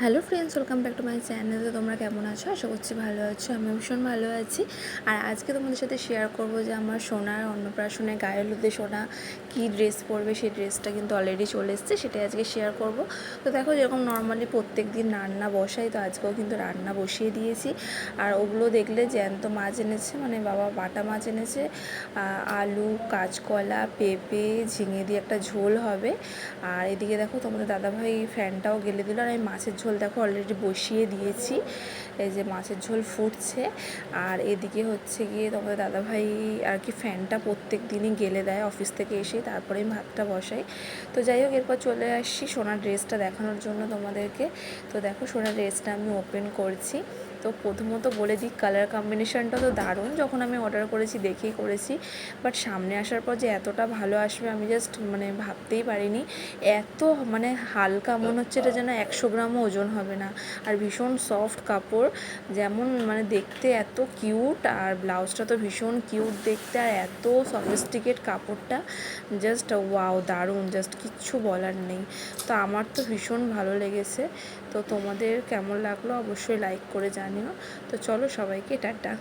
Hello friends, welcome back to my channel. তো তোমরা কেমন আছো? আশা করছি ভালো আছো। আমি ভীষণ ভালো আছি। আর আজকে তোমাদের সাথে শেয়ার করব যে আমার সোনার অন্নপ্রাশনে গায়ে হলুদে সোনা কী ড্রেস পরবে, সেই ড্রেসটা কিন্তু অলরেডি চলে এসেছে, সেটাই আজকে শেয়ার করব। তো দেখো, যেরকম নর্মালি প্রত্যেক দিন রান্না বসাই, তো আজকেও কিন্তু রান্না বসিয়ে দিয়েছি। আর ওগুলো দেখলে জ্যান্ত মাছ এনেছে, মানে বাবা বাটা মাছ এনেছে, আলু, কাঁচকলা, পেঁপে, ঝিঙে দিয়ে একটা ঝোল হবে। আর এদিকে দেখো তোমাদের দাদাভাই ফ্যানটাও গেলে দিল। আর এই মাছের ঝোল দেখো অলরেডি বসিয়ে দিয়েছি, এই যে মাছের ঝোল ফুটছে। আর এদিকে হচ্ছে গিয়ে তোমাদের দাদাভাই আর কি ফ্যানটা প্রত্যেক দিনই গেলে দেয় অফিস থেকে এসে, তারপরে আমি ভাতটা বসাই। তো যাই হোক, এরপর চলে আসছি সোনার ড্রেসটা দেখানোর জন্য তোমাদেরকে। তো দেখো, সোনার ড্রেসটা আমি ওপেন করছি। তো প্রথমত বলে দিই, কালার কম্বিনেশনটা তো দারুণ। যখন আমি অর্ডার করেছি দেখেই করেছি, বাট সামনে আসার পর যে এতটা ভালো আসবে আমি জাস্ট ভাবতেই পারিনি। এত হালকা, মনে হচ্ছে এটা যেন 100 গ্রামও ওজন হবে না। আর ভীষণ সফট কাপড়, যেমন দেখতে এত কিউট, আর ব্লাউজটা তো ভীষণ কিউট দেখতে, আর এত সফিস্টিকেট কাপড়টা, জাস্ট ওয়াও, দারুণ, জাস্ট কিচ্ছু বলার নেই। তো আমার তো ভীষণ ভালো লেগেছে। তো তোমাদের কেমন লাগলো অবশ্যই লাইক করে জানিও। তো চলো, সবাইকে টাটা।